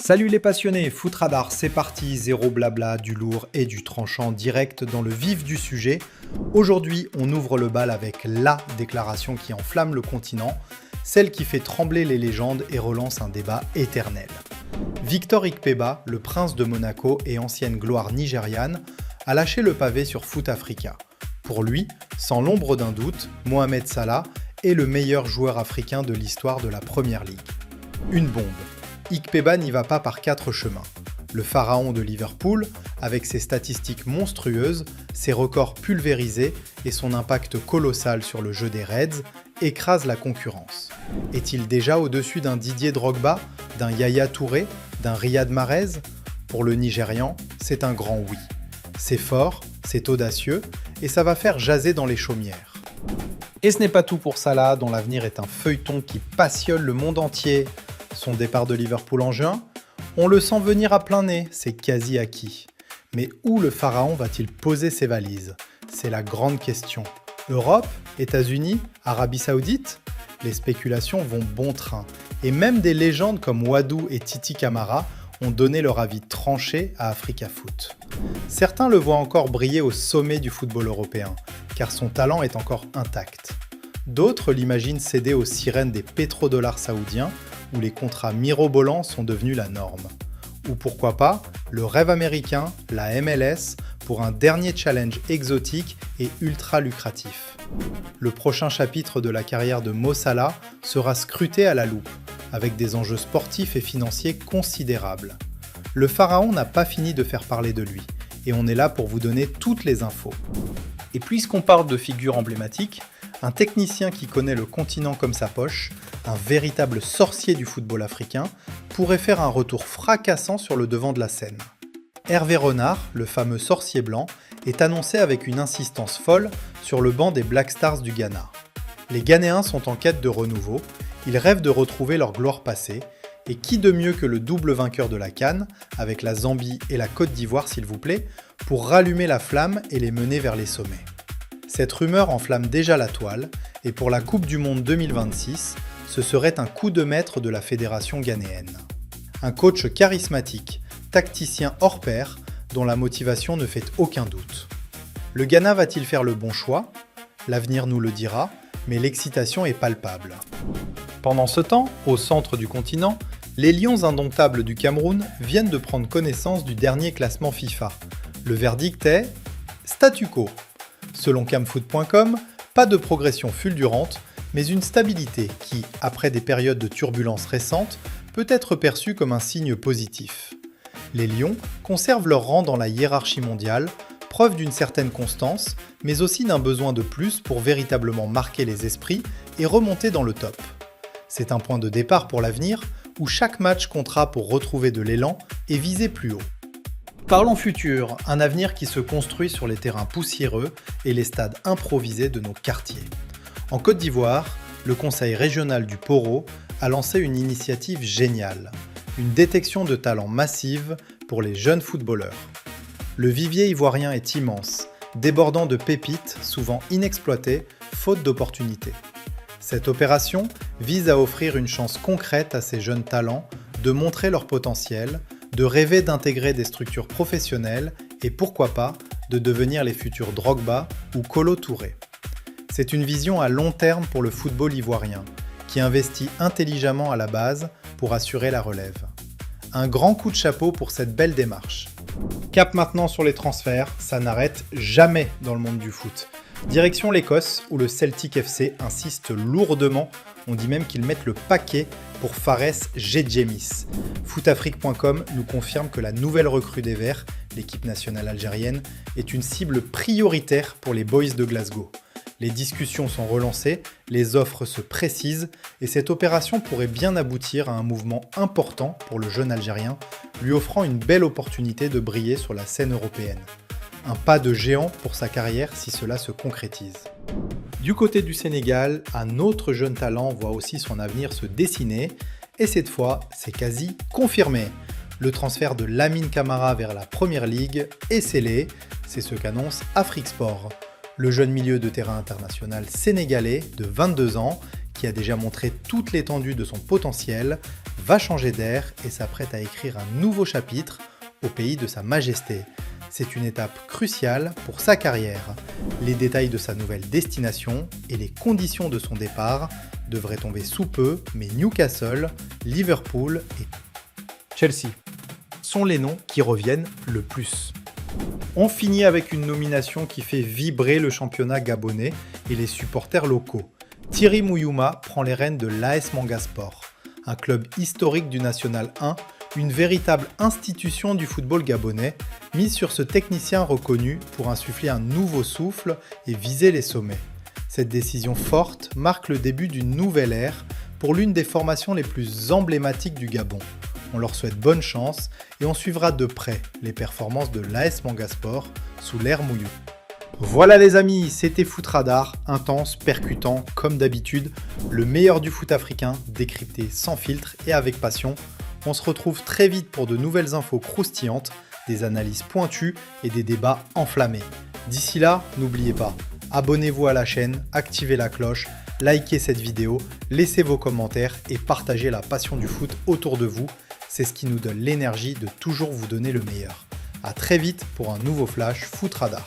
Salut les passionnés, Foot Radar, c'est parti, zéro blabla, du lourd et du tranchant direct dans le vif du sujet. Aujourd'hui, on ouvre le bal avec la déclaration qui enflamme le continent, celle qui fait trembler les légendes et relance un débat éternel. Victor Ikpeba, le prince de Monaco et ancienne gloire nigériane, a lâché le pavé sur Foot Africa. Pour lui, sans l'ombre d'un doute, Mohamed Salah est le meilleur joueur africain de l'histoire de la Première Ligue. Une bombe. Ikpeba n'y va pas par 4 chemins. Le pharaon de Liverpool, avec ses statistiques monstrueuses, ses records pulvérisés et son impact colossal sur le jeu des Reds, écrase la concurrence. Est-il déjà au-dessus d'un Didier Drogba, d'un Yaya Touré, d'un Riyad Mahrez ? Pour le Nigérian, c'est un grand oui. C'est fort, c'est audacieux, et ça va faire jaser dans les chaumières. Et ce n'est pas tout pour Salah, dont l'avenir est un feuilleton qui passionne le monde entier. Son départ de Liverpool en juin, on le sent venir à plein nez, c'est quasi acquis. Mais où le pharaon va-t-il poser ses valises ? C'est la grande question. Europe ? États-Unis ? Arabie Saoudite ? Les spéculations vont bon train. Et même des légendes comme Wadou et Titi Camara ont donné leur avis tranché à Africa Foot. Certains le voient encore briller au sommet du football européen, car son talent est encore intact. D'autres l'imaginent céder aux sirènes des pétrodollars saoudiens, où les contrats mirobolants sont devenus la norme. Ou pourquoi pas, le rêve américain, la MLS, pour un dernier challenge exotique et ultra lucratif. Le prochain chapitre de la carrière de Mo Salah sera scruté à la loupe, avec des enjeux sportifs et financiers considérables. Le pharaon n'a pas fini de faire parler de lui, et on est là pour vous donner toutes les infos. Et puisqu'on parle de figures emblématiques, un technicien qui connaît le continent comme sa poche, un véritable sorcier du football africain, pourrait faire un retour fracassant sur le devant de la scène. Hervé Renard, le fameux sorcier blanc, est annoncé avec une insistance folle sur le banc des Black Stars du Ghana. Les Ghanéens sont en quête de renouveau, ils rêvent de retrouver leur gloire passée, et qui de mieux que le double vainqueur de la CAN, avec la Zambie et la Côte d'Ivoire s'il vous plaît, pour rallumer la flamme et les mener vers les sommets. Cette rumeur enflamme déjà la toile, et pour la Coupe du Monde 2026, ce serait un coup de maître de la fédération ghanéenne. Un coach charismatique, tacticien hors pair, dont la motivation ne fait aucun doute. Le Ghana va-t-il faire le bon choix ? L'avenir nous le dira, mais l'excitation est palpable. Pendant ce temps, au centre du continent, les Lions indomptables du Cameroun viennent de prendre connaissance du dernier classement FIFA. Le verdict est statu quo. Selon camfoot.com, pas de progression fulgurante, mais une stabilité qui, après des périodes de turbulences récentes, peut être perçue comme un signe positif. Les Lions conservent leur rang dans la hiérarchie mondiale, preuve d'une certaine constance, mais aussi d'un besoin de plus pour véritablement marquer les esprits et remonter dans le top. C'est un point de départ pour l'avenir, où chaque match comptera pour retrouver de l'élan et viser plus haut. Parlons futur, un avenir qui se construit sur les terrains poussiéreux et les stades improvisés de nos quartiers. En Côte d'Ivoire, le conseil régional du Poro a lancé une initiative géniale, une détection de talents massive pour les jeunes footballeurs. Le vivier ivoirien est immense, débordant de pépites souvent inexploitées, faute d'opportunités. Cette opération vise à offrir une chance concrète à ces jeunes talents de montrer leur potentiel, de rêver d'intégrer des structures professionnelles et pourquoi pas de devenir les futurs Drogba ou Kolo Touré. C'est une vision à long terme pour le football ivoirien, qui investit intelligemment à la base pour assurer la relève. Un grand coup de chapeau pour cette belle démarche. Cap maintenant sur les transferts, ça n'arrête jamais dans le monde du foot. Direction l'Écosse, où le Celtic FC insiste lourdement, on dit même qu'ils mettent le paquet pour Fares Gedjemis. Footafrique.com nous confirme que la nouvelle recrue des Verts, l'équipe nationale algérienne, est une cible prioritaire pour les Boys de Glasgow. Les discussions sont relancées, les offres se précisent, et cette opération pourrait bien aboutir à un mouvement important pour le jeune Algérien, lui offrant une belle opportunité de briller sur la scène européenne. Un pas de géant pour sa carrière si cela se concrétise. Du côté du Sénégal, un autre jeune talent voit aussi son avenir se dessiner, et cette fois, c'est quasi confirmé. Le transfert de Lamine Camara vers la Première Ligue est scellé, c'est ce qu'annonce Afrique Sport. Le jeune milieu de terrain international sénégalais de 22 ans, qui a déjà montré toute l'étendue de son potentiel, va changer d'air et s'apprête à écrire un nouveau chapitre au pays de Sa Majesté. C'est une étape cruciale pour sa carrière. Les détails de sa nouvelle destination et les conditions de son départ devraient tomber sous peu, mais Newcastle, Liverpool et Chelsea sont les noms qui reviennent le plus. On finit avec une nomination qui fait vibrer le championnat gabonais et les supporters locaux. Thierry Mouyouma prend les rênes de l'AS Manga Sport, un club historique du National 1, une véritable institution du football gabonais, mise sur ce technicien reconnu pour insuffler un nouveau souffle et viser les sommets. Cette décision forte marque le début d'une nouvelle ère pour l'une des formations les plus emblématiques du Gabon. On leur souhaite bonne chance et on suivra de près les performances de l'AS Manga Sport sous l'ère Mouillou. Voilà les amis, c'était Foot Radar, intense, percutant, comme d'habitude, le meilleur du foot africain, décrypté sans filtre et avec passion. On se retrouve très vite pour de nouvelles infos croustillantes, des analyses pointues et des débats enflammés. D'ici là, n'oubliez pas, abonnez-vous à la chaîne, activez la cloche, likez cette vidéo, laissez vos commentaires et partagez la passion du foot autour de vous. C'est ce qui nous donne l'énergie de toujours vous donner le meilleur. A très vite pour un nouveau flash Foot Radar.